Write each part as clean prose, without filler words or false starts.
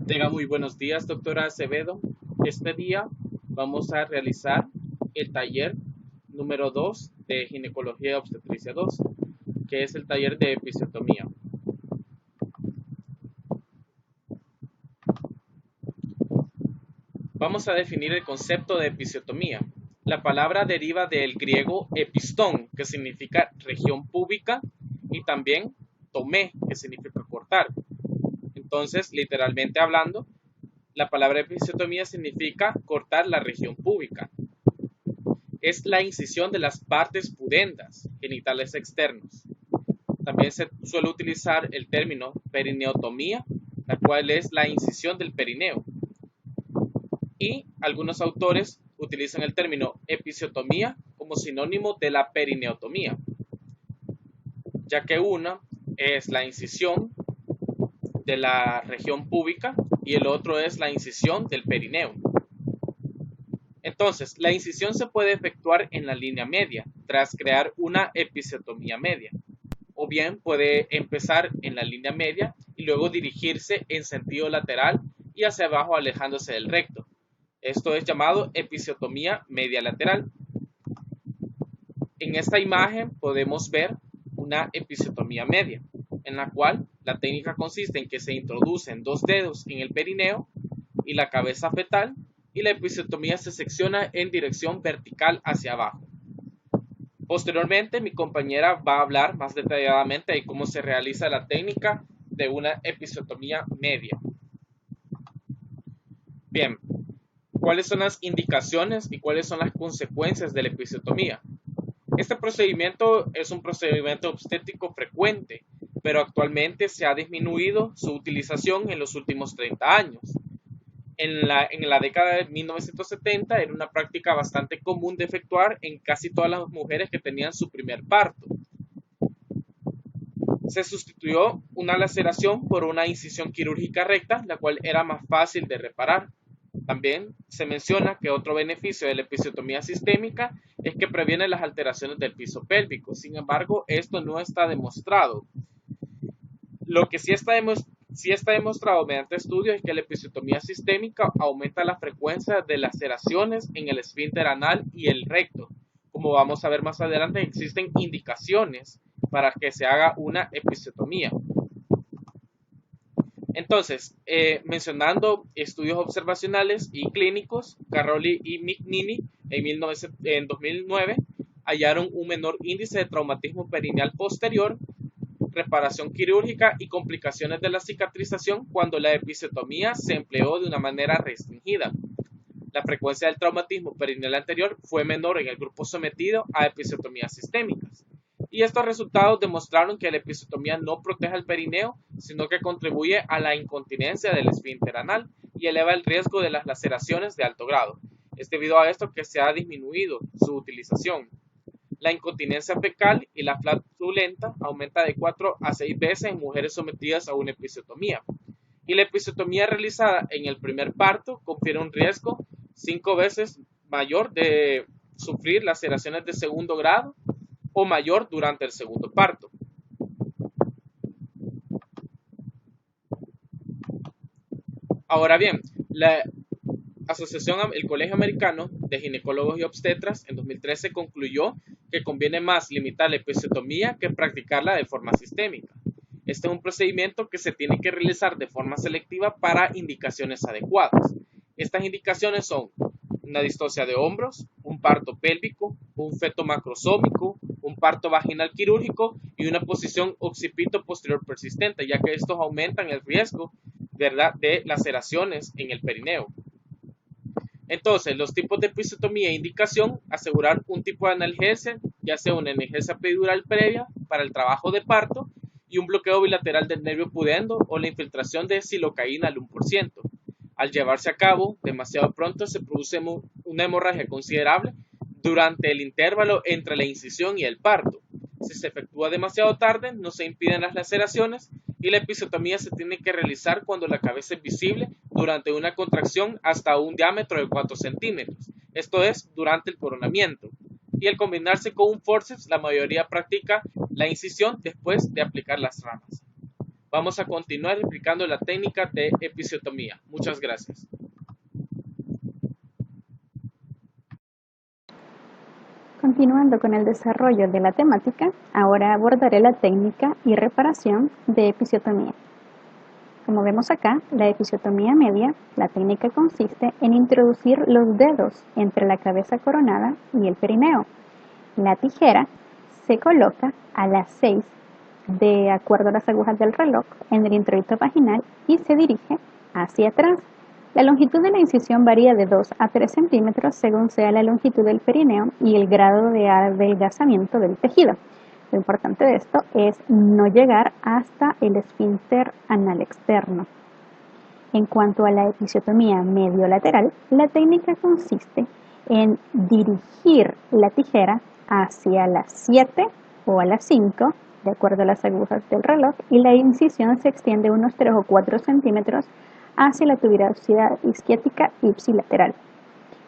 Tenga muy buenos días, doctora Acevedo. Este día vamos a realizar el taller número 2 de Ginecología y Obstetricia 2, que es el taller de episiotomía. Vamos a definir el concepto de episiotomía. La palabra deriva del griego epistón, que significa región púbica, y también tomé, que significa cortar. Entonces, literalmente hablando, la palabra episiotomía significa cortar la región púbica. Es la incisión de las partes pudendas, genitales externos. También se suele utilizar el término perineotomía, la cual es la incisión del perineo. Y algunos autores utilizan el término episiotomía como sinónimo de la perineotomía, ya que una es la incisión de la región púbica y el otro es la incisión del perineo. Entonces, la incisión se puede efectuar en la línea media, tras crear una episiotomía media, o bien puede empezar en la línea media y luego dirigirse en sentido lateral y hacia abajo alejándose del recto. Esto es llamado episiotomía media lateral. En esta imagen podemos ver una episiotomía media, en la cual la técnica consiste en que se introducen dos dedos en el perineo y la cabeza fetal, y la episiotomía se secciona en dirección vertical hacia abajo. Posteriormente, mi compañera va a hablar más detalladamente de cómo se realiza la técnica de una episiotomía media. Bien, ¿cuáles son las indicaciones y cuáles son las consecuencias de la episiotomía? Este procedimiento es un procedimiento obstétrico frecuente, pero actualmente se ha disminuido su utilización en los últimos 30 años. En la década de 1970 era una práctica bastante común de efectuar en casi todas las mujeres que tenían su primer parto. Se sustituyó una laceración por una incisión quirúrgica recta, la cual era más fácil de reparar. También se menciona que otro beneficio de la episiotomía sistémica es que previene las alteraciones del piso pélvico. Sin embargo, esto no está demostrado. Lo que sí está demostrado mediante estudios es que la episiotomía sistémica aumenta la frecuencia de laceraciones en el esfínter anal y el recto. Como vamos a ver más adelante, existen indicaciones para que se haga una episiotomía. Entonces, mencionando estudios observacionales y clínicos, Carroli y Mignini en 2009 hallaron un menor índice de traumatismo perineal posterior, reparación quirúrgica y complicaciones de la cicatrización cuando la episiotomía se empleó de una manera restringida. La frecuencia del traumatismo perineal anterior fue menor en el grupo sometido a episiotomías sistémicas. Y estos resultados demostraron que la episiotomía no protege al perineo, sino que contribuye a la incontinencia del esfínter anal y eleva el riesgo de las laceraciones de alto grado. Es debido a esto que se ha disminuido su utilización. La incontinencia fecal y la flatulenta aumenta de 4 a 6 veces en mujeres sometidas a una episiotomía. Y la episiotomía realizada en el primer parto confiere un riesgo 5 veces mayor de sufrir laceraciones de segundo grado o mayor durante el segundo parto. Ahora bien, el Colegio Americano de Ginecólogos y Obstetras en 2013 concluyó que conviene más limitar la episiotomía que practicarla de forma sistémica. Este es un procedimiento que se tiene que realizar de forma selectiva para indicaciones adecuadas. Estas indicaciones son una distocia de hombros, un parto pélvico, un feto macrosómico, un parto vaginal quirúrgico y una posición occipito posterior persistente, ya que estos aumentan el riesgo, ¿verdad?, de laceraciones en el perineo. Entonces, los tipos de episiotomía e indicación: asegurar un tipo de analgesia, ya sea una analgesia epidural previa para el trabajo de parto y un bloqueo bilateral del nervio pudendo o la infiltración de silocaína al 1%. Al llevarse a cabo demasiado pronto se produce una hemorragia considerable durante el intervalo entre la incisión y el parto. Si se efectúa demasiado tarde, no se impiden las laceraciones y la episiotomía se tiene que realizar cuando la cabeza es visible durante una contracción hasta un diámetro de 4 centímetros, esto es, durante el coronamiento. Y al combinarse con un forceps, la mayoría practica la incisión después de aplicar las ramas. Vamos a continuar explicando la técnica de episiotomía. Muchas gracias. Continuando con el desarrollo de la temática, ahora abordaré la técnica y reparación de episiotomía. Como vemos acá, la episiotomía media, la técnica consiste en introducir los dedos entre la cabeza coronada y el perineo. La tijera se coloca a las 6, de acuerdo a las agujas del reloj, en el introito vaginal y se dirige hacia atrás. La longitud de la incisión varía de 2 a 3 centímetros según sea la longitud del perineo y el grado de adelgazamiento del tejido. Lo importante de esto es no llegar hasta el esfínter anal externo. En cuanto a la episiotomía mediolateral, la técnica consiste en dirigir la tijera hacia las 7 o a las 5, de acuerdo a las agujas del reloj, y la incisión se extiende unos 3 o 4 centímetros hacia la tuberosidad isquiática ipsilateral.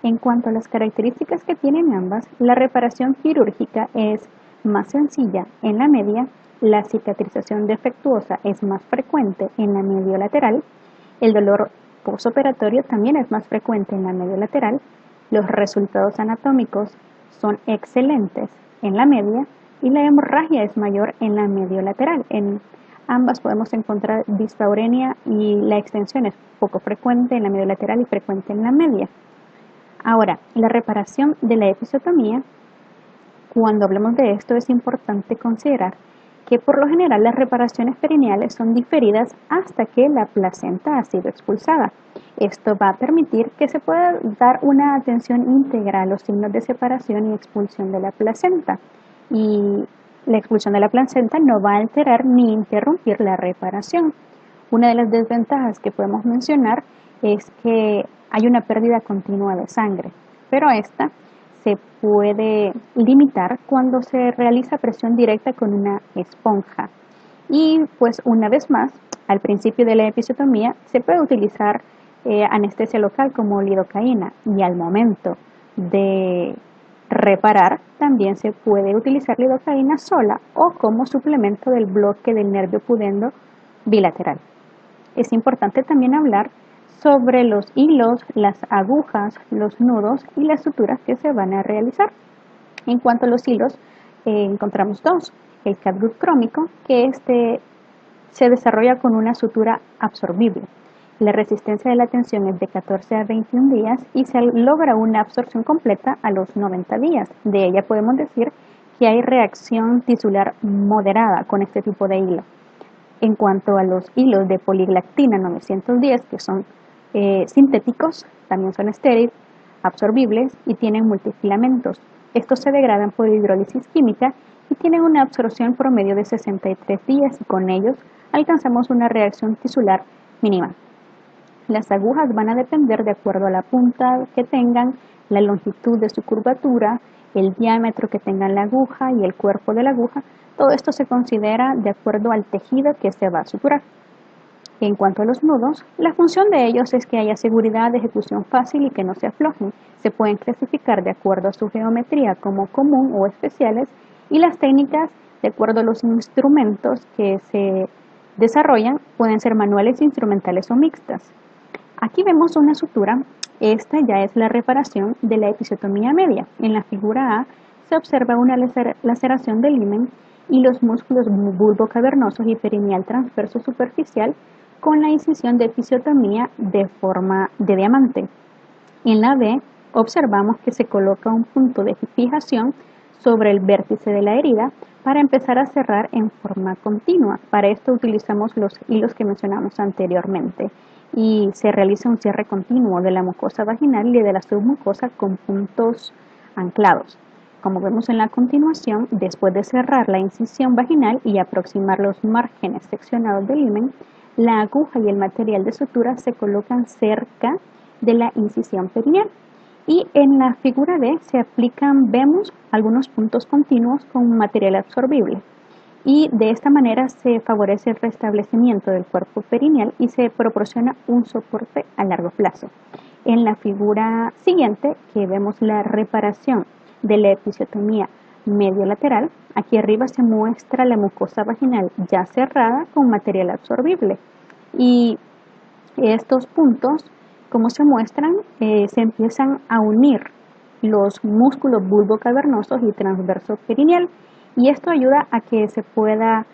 En cuanto a las características que tienen ambas, la reparación quirúrgica es más sencilla en la media, la cicatrización defectuosa es más frecuente en la mediolateral, el dolor postoperatorio también es más frecuente en la mediolateral, los resultados anatómicos son excelentes en la media y la hemorragia es mayor en la mediolateral. En ambas podemos encontrar dispaurenia y la extensión es poco frecuente en la mediolateral y frecuente en la media. Ahora, la reparación de la episiotomía, cuando hablamos de esto es importante considerar que por lo general las reparaciones perineales son diferidas hasta que la placenta ha sido expulsada. Esto va a permitir que se pueda dar una atención íntegra a los signos de separación y expulsión de la placenta. Y la expulsión de la placenta no va a alterar ni interrumpir la reparación. Una de las desventajas que podemos mencionar es que hay una pérdida continua de sangre, pero esta se puede limitar cuando se realiza presión directa con una esponja. Y pues una vez más, al principio de la episiotomía se puede utilizar anestesia local como lidocaína y al momento de reparar también se puede utilizar lidocaína sola o como suplemento del bloque del nervio pudendo bilateral. Es importante también hablar sobre los hilos, las agujas, los nudos y las suturas que se van a realizar. En cuanto a los hilos, encontramos dos. El catgut crómico, que se desarrolla con una sutura absorbible. La resistencia de la tensión es de 14 a 21 días y se logra una absorción completa a los 90 días. De ella podemos decir que hay reacción tisular moderada con este tipo de hilo. En cuanto a los hilos de poliglactina 910, que son sintéticos, también son estériles, absorbibles y tienen multifilamentos. Estos se degradan por hidrólisis química y tienen una absorción promedio de 63 días y con ellos alcanzamos una reacción tisular mínima. Las agujas van a depender de acuerdo a la punta que tengan, la longitud de su curvatura, el diámetro que tenga la aguja y el cuerpo de la aguja. Todo esto se considera de acuerdo al tejido que se va a suturar. En cuanto a los nudos, la función de ellos es que haya seguridad de ejecución fácil y que no se aflojen. Se pueden clasificar de acuerdo a su geometría como común o especiales y las técnicas de acuerdo a los instrumentos que se desarrollan pueden ser manuales, instrumentales o mixtas. Aquí vemos una sutura. Esta ya es la reparación de la episiotomía media. En la figura A se observa una laceración del himen y los músculos bulbocavernosos y perineal transverso superficial con la incisión de episiotomía de forma de diamante. En la B observamos que se coloca un punto de fijación sobre el vértice de la herida para empezar a cerrar en forma continua. Para esto utilizamos los hilos que mencionamos anteriormente y se realiza un cierre continuo de la mucosa vaginal y de la submucosa con puntos anclados. Como vemos en la continuación, después de cerrar la incisión vaginal y aproximar los márgenes seccionados del himen, la aguja y el material de sutura se colocan cerca de la incisión perineal. Y en la figura D vemos algunos puntos continuos con material absorbible. Y de esta manera se favorece el restablecimiento del cuerpo perineal y se proporciona un soporte a largo plazo. En la figura siguiente, que vemos la reparación de la episiotomía medio lateral. Aquí arriba se muestra la mucosa vaginal ya cerrada con material absorbible. Y estos puntos, como se muestran, se empiezan a unir los músculos bulbocavernosos y transverso perineal, y esto ayuda a que se pueda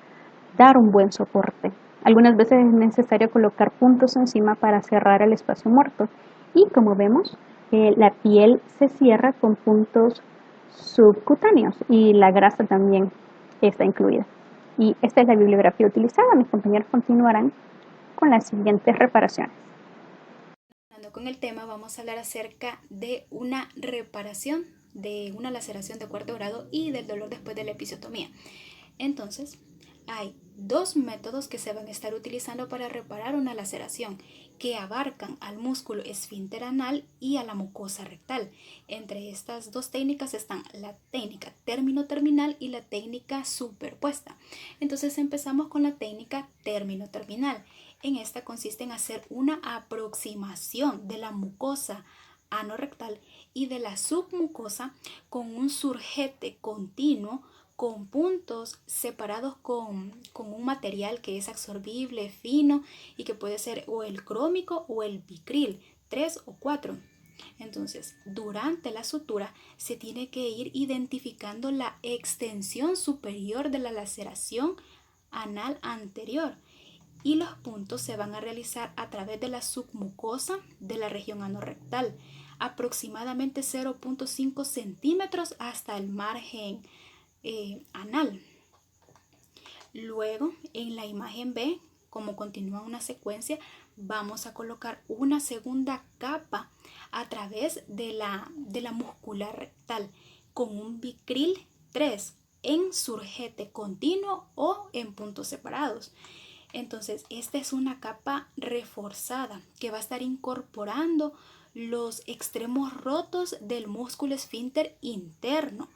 dar un buen soporte. Algunas veces es necesario colocar puntos encima para cerrar el espacio muerto, y como vemos, la piel se cierra con puntos subcutáneos y la grasa también está incluida. Y esta es la bibliografía utilizada. Mis compañeros continuarán con las siguientes reparaciones. Con el tema vamos a hablar acerca de una reparación de una laceración de cuarto grado y del dolor después de la episiotomía. Entonces, hay dos métodos que se van a estar utilizando para reparar una laceración que abarcan al músculo esfínter anal y a la mucosa rectal. Entre estas dos técnicas están la técnica término-terminal y la técnica superpuesta. Entonces empezamos con la técnica término-terminal. En esta consiste en hacer una aproximación de la mucosa anorrectal y de la submucosa con un surjete continuo con puntos separados con un material que es absorbible, fino y que puede ser o el crómico o el bicril, 3 o 4. Entonces, durante la sutura se tiene que ir identificando la extensión superior de la laceración anal anterior y los puntos se van a realizar a través de la submucosa de la región anorrectal, aproximadamente 0.5 centímetros hasta el margen anal. Luego, en la imagen B, como continúa una secuencia, vamos a colocar una segunda capa a través de la muscular rectal con un bicril 3 en surjete continuo o en puntos separados. Entonces, esta es una capa reforzada que va a estar incorporando los extremos rotos del músculo esfínter interno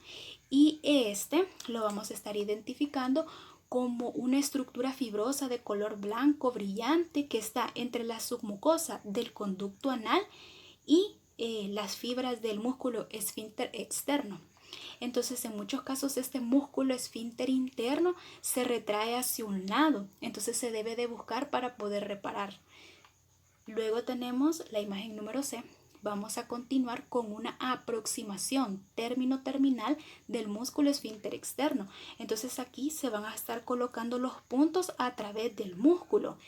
y este lo vamos a estar identificando como una estructura fibrosa de color blanco brillante que está entre la submucosa del conducto anal y las fibras del músculo esfínter externo. Entonces, en muchos casos este músculo esfínter interno se retrae hacia un lado, entonces se debe de buscar para poder reparar. Luego tenemos la imagen número C. Vamos a continuar con una aproximación término-terminal del músculo esfínter externo. Entonces aquí se van a estar colocando los puntos a través del músculo.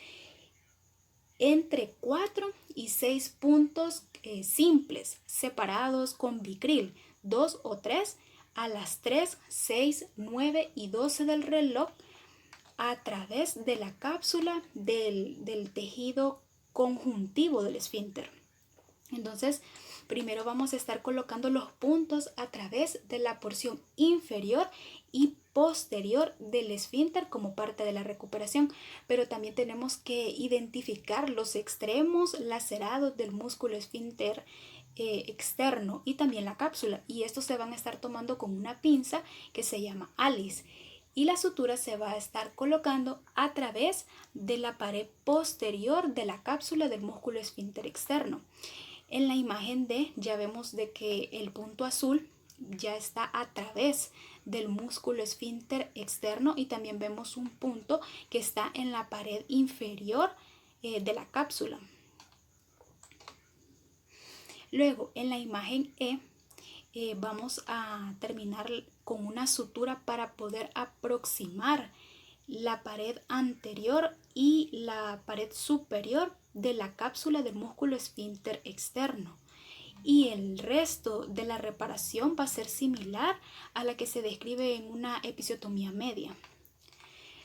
Entre 4 y 6 puntos simples, separados con bicril, 2 o 3 a las 3, 6, 9 y 12 del reloj a través de la cápsula del tejido conjuntivo del esfínter. Entonces, primero vamos a estar colocando los puntos a través de la porción inferior y posterior del esfínter como parte de la recuperación, pero también tenemos que identificar los extremos lacerados del músculo esfínter externo y también la cápsula, y estos se van a estar tomando con una pinza que se llama Alice, y la sutura se va a estar colocando a través de la pared posterior de la cápsula del músculo esfínter externo. En la imagen D ya vemos de que el punto azul ya está a través del músculo esfínter externo y también vemos un punto que está en la pared inferior de la cápsula. Luego, en la imagen E, vamos a terminar con una sutura para poder aproximar la pared anterior y la pared superior de la cápsula del músculo esfínter externo. Y el resto de la reparación va a ser similar a la que se describe en una episiotomía media.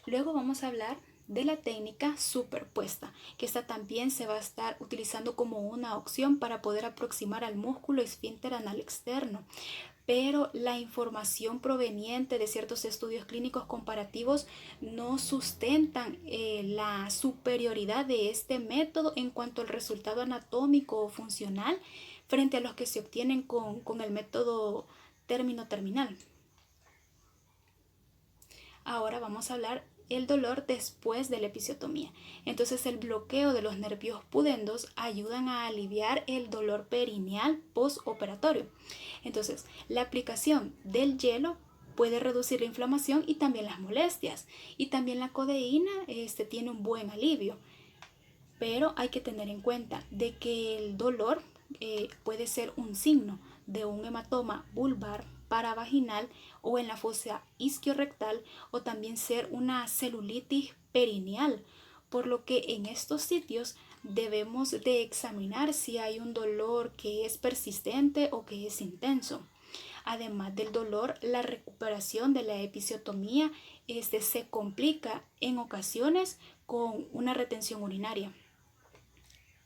Luego vamos a hablar de la técnica superpuesta, que esta también se va a estar utilizando como una opción para poder aproximar al músculo esfínter anal externo. Pero la información proveniente de ciertos estudios clínicos comparativos no sustentan la superioridad de este método en cuanto al resultado anatómico o funcional frente a los que se obtienen con el método término-terminal. Ahora vamos a hablar el dolor después de la episiotomía. Entonces el bloqueo de los nervios pudendos ayudan a aliviar el dolor perineal postoperatorio. Entonces la aplicación del hielo puede reducir la inflamación y también las molestias. Y también la codeína tiene un buen alivio. Pero hay que tener en cuenta de que el dolor puede ser un signo de un hematoma vulvar, paravaginal o en la fosa isquiorrectal, o también ser una celulitis perineal, por lo que en estos sitios debemos de examinar si hay un dolor que es persistente o que es intenso. Además del dolor, la recuperación de la episiotomía se complica en ocasiones con una retención urinaria.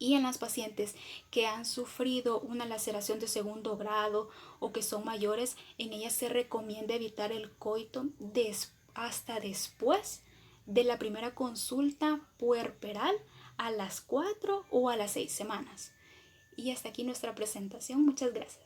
Y en las pacientes que han sufrido una laceración de segundo grado o que son mayores, en ellas se recomienda evitar el coito hasta después de la primera consulta puerperal a las 4 o a las 6 semanas. Y hasta aquí nuestra presentación. Muchas gracias.